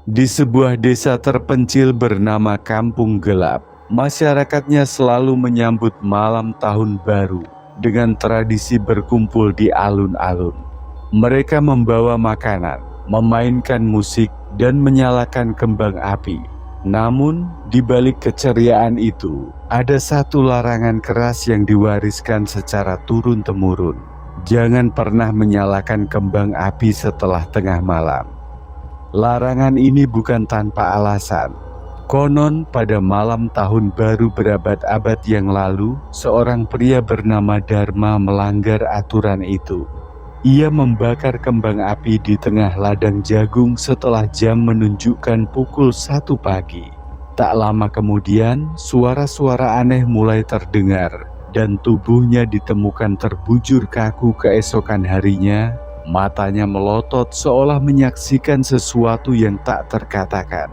Di sebuah desa terpencil bernama Kampung Gelap, masyarakatnya selalu menyambut malam tahun baru dengan tradisi berkumpul di alun-alun. Mereka membawa makanan, memainkan musik, dan menyalakan kembang api. Namun, di balik keceriaan itu, ada satu larangan keras yang diwariskan secara turun-temurun. Jangan pernah menyalakan kembang api setelah tengah malam. Larangan ini bukan tanpa alasan. Konon pada malam tahun baru berabad-abad yang lalu, seorang pria bernama Dharma melanggar aturan itu. Ia membakar kembang api di tengah ladang jagung setelah jam menunjukkan pukul 1 pagi. Tak lama kemudian, suara-suara aneh mulai terdengar, dan tubuhnya ditemukan terbujur kaku keesokan harinya. Matanya melotot seolah menyaksikan sesuatu yang tak terkatakan.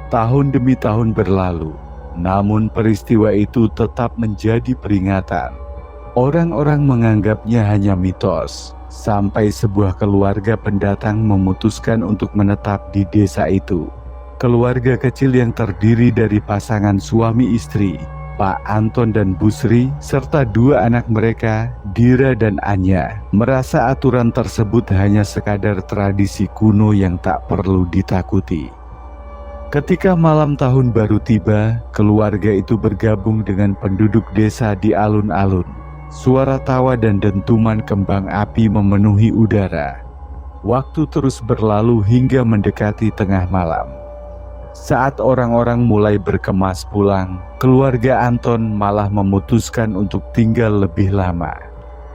Tahun demi tahun berlalu, namun peristiwa itu tetap menjadi peringatan. Orang-orang menganggapnya hanya mitos, sampai sebuah keluarga pendatang memutuskan untuk menetap di desa itu. Keluarga kecil yang terdiri dari pasangan suami istri, Pak Anton dan Bu Sri, serta dua anak mereka, Dira dan Anya, merasa aturan tersebut hanya sekadar tradisi kuno yang tak perlu ditakuti. Ketika malam tahun baru tiba, keluarga itu bergabung dengan penduduk desa di alun-alun. Suara tawa dan dentuman kembang api memenuhi udara. Waktu terus berlalu hingga mendekati tengah malam. Saat orang-orang mulai berkemas pulang, keluarga Anton malah memutuskan untuk tinggal lebih lama.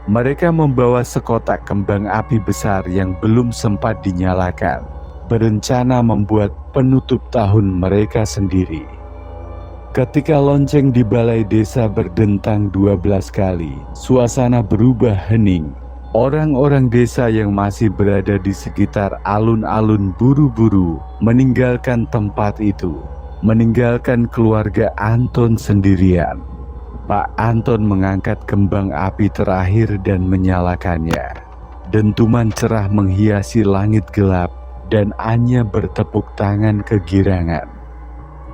Mereka membawa sekotak kembang api besar yang belum sempat dinyalakan, berencana membuat penutup tahun mereka sendiri. Ketika lonceng di balai desa berdentang 12 kali, suasana berubah hening. Orang-orang desa yang masih berada di sekitar alun-alun buru-buru meninggalkan tempat itu, meninggalkan keluarga Anton sendirian. Pak Anton mengangkat kembang api terakhir dan menyalakannya. Dentuman cerah menghiasi langit gelap dan Anya bertepuk tangan kegirangan.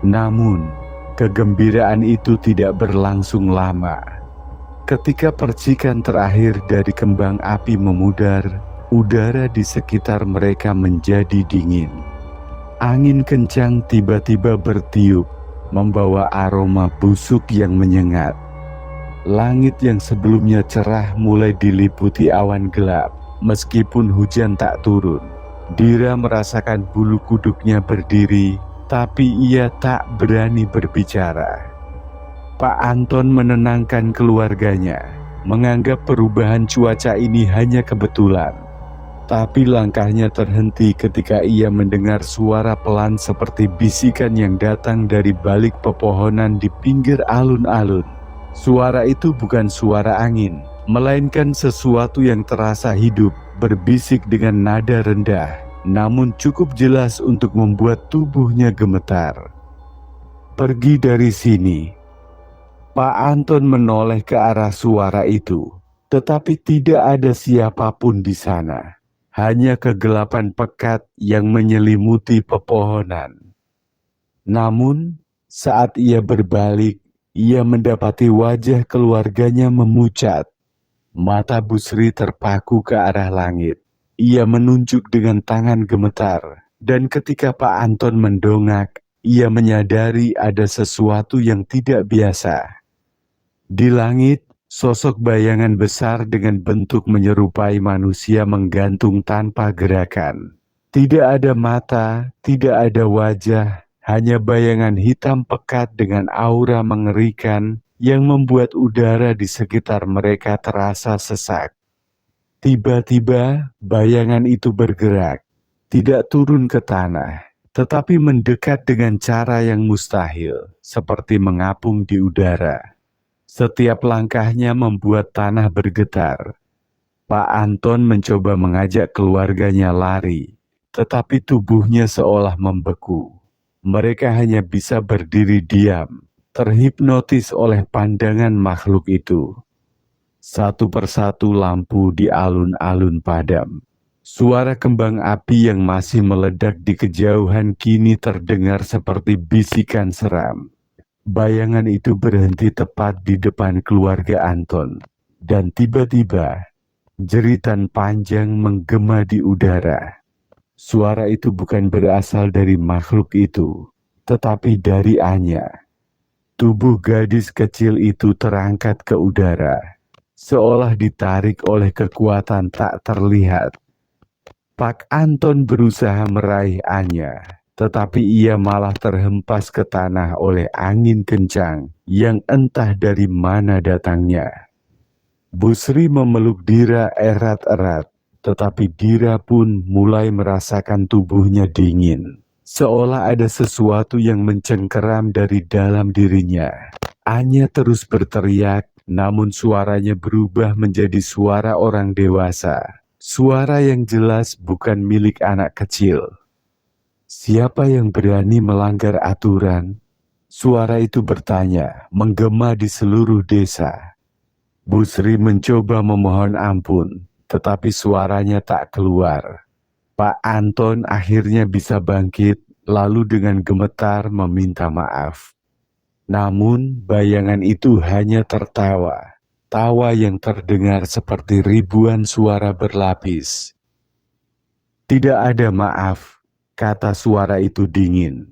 Namun, kegembiraan itu tidak berlangsung lama. Ketika percikan terakhir dari kembang api memudar, udara di sekitar mereka menjadi dingin. Angin kencang tiba-tiba bertiup, membawa aroma busuk yang menyengat. Langit yang sebelumnya cerah mulai diliputi awan gelap, meskipun hujan tak turun. Dira merasakan bulu kuduknya berdiri, tapi ia tak berani berbicara. Pak Anton menenangkan keluarganya, menganggap perubahan cuaca ini hanya kebetulan. Tapi langkahnya terhenti ketika ia mendengar suara pelan seperti bisikan yang datang dari balik pepohonan di pinggir alun-alun. Suara itu bukan suara angin, melainkan sesuatu yang terasa hidup, berbisik dengan nada rendah, namun cukup jelas untuk membuat tubuhnya gemetar. "Pergi dari sini." Pak Anton menoleh ke arah suara itu, tetapi tidak ada siapapun di sana. Hanya kegelapan pekat yang menyelimuti pepohonan. Namun, saat ia berbalik, ia mendapati wajah keluarganya memucat. Mata Bu Sri terpaku ke arah langit. Ia menunjuk dengan tangan gemetar, dan ketika Pak Anton mendongak, ia menyadari ada sesuatu yang tidak biasa. Di langit, sosok bayangan besar dengan bentuk menyerupai manusia menggantung tanpa gerakan. Tidak ada mata, tidak ada wajah, hanya bayangan hitam pekat dengan aura mengerikan yang membuat udara di sekitar mereka terasa sesak. Tiba-tiba, bayangan itu bergerak, tidak turun ke tanah, tetapi mendekat dengan cara yang mustahil, seperti mengapung di udara. Setiap langkahnya membuat tanah bergetar. Pak Anton mencoba mengajak keluarganya lari, tetapi tubuhnya seolah membeku. Mereka hanya bisa berdiri diam, terhipnotis oleh pandangan makhluk itu. Satu persatu lampu di alun-alun padam. Suara kembang api yang masih meledak di kejauhan kini terdengar seperti bisikan seram. Bayangan itu berhenti tepat di depan keluarga Anton. Dan tiba-tiba, jeritan panjang menggema di udara. Suara itu bukan berasal dari makhluk itu, tetapi dari Anya. Tubuh gadis kecil itu terangkat ke udara, seolah ditarik oleh kekuatan tak terlihat. Pak Anton berusaha meraih Anya, tetapi ia malah terhempas ke tanah oleh angin kencang yang entah dari mana datangnya. Bu Sri memeluk Dira erat-erat, tetapi Dira pun mulai merasakan tubuhnya dingin, seolah ada sesuatu yang mencengkeram dari dalam dirinya. Anya terus berteriak, namun suaranya berubah menjadi suara orang dewasa. Suara yang jelas bukan milik anak kecil. Siapa yang berani melanggar aturan? Suara itu bertanya, menggema di seluruh desa. Bu Sri mencoba memohon ampun, tetapi suaranya tak keluar. Pak Anton akhirnya bisa bangkit, lalu dengan gemetar meminta maaf. Namun bayangan itu hanya tertawa. Tawa yang terdengar seperti ribuan suara berlapis. Tidak ada maaf, kata suara itu dingin.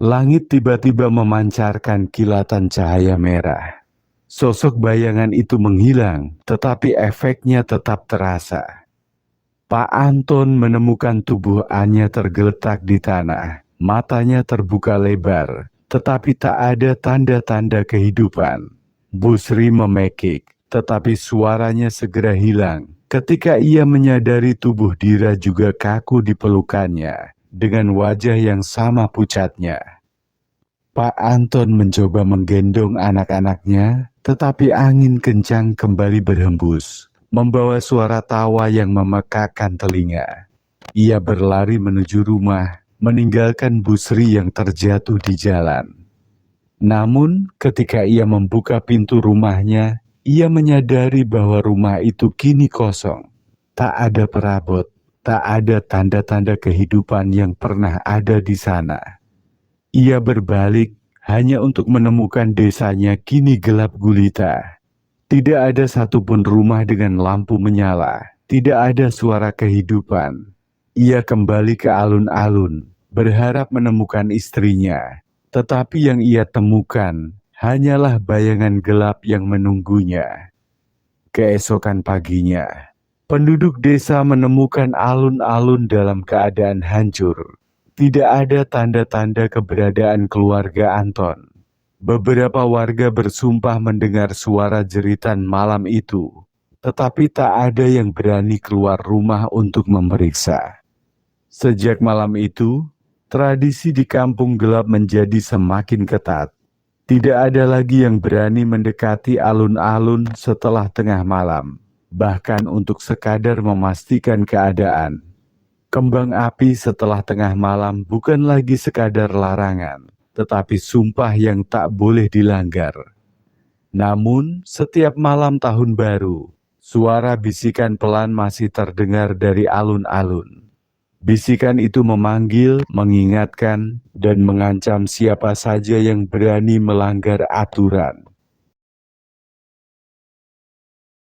Langit tiba-tiba memancarkan kilatan cahaya merah. Sosok bayangan itu menghilang, tetapi efeknya tetap terasa. Pak Anton menemukan tubuh Anya tergeletak di tanah. Matanya terbuka lebar, tetapi tak ada tanda-tanda kehidupan. Bu Sri memekik, tetapi suaranya segera hilang ketika ia menyadari tubuh Dira juga kaku di pelukannya dengan wajah yang sama pucatnya. Pak Anton mencoba menggendong anak-anaknya, tetapi angin kencang kembali berhembus, membawa suara tawa yang memekakan telinga. Ia berlari menuju rumah, meninggalkan Bu Sri yang terjatuh di jalan. Namun, ketika ia membuka pintu rumahnya, ia menyadari bahwa rumah itu kini kosong. Tak ada perabot, tak ada tanda-tanda kehidupan yang pernah ada di sana. Ia berbalik hanya untuk menemukan desanya kini gelap gulita. Tidak ada satupun rumah dengan lampu menyala, tidak ada suara kehidupan. Ia kembali ke alun-alun, berharap menemukan istrinya. Tetapi yang ia temukan hanyalah bayangan gelap yang menunggunya. Keesokan paginya, penduduk desa menemukan alun-alun dalam keadaan hancur. Tidak ada tanda-tanda keberadaan keluarga Anton. Beberapa warga bersumpah mendengar suara jeritan malam itu, tetapi tak ada yang berani keluar rumah untuk memeriksa. Sejak malam itu, tradisi di kampung gelap menjadi semakin ketat. Tidak ada lagi yang berani mendekati alun-alun setelah tengah malam, bahkan untuk sekadar memastikan keadaan. Kembang api setelah tengah malam bukan lagi sekadar larangan, tetapi sumpah yang tak boleh dilanggar. Namun, setiap malam tahun baru, suara bisikan pelan masih terdengar dari alun-alun. Bisikan itu memanggil, mengingatkan, dan mengancam siapa saja yang berani melanggar aturan.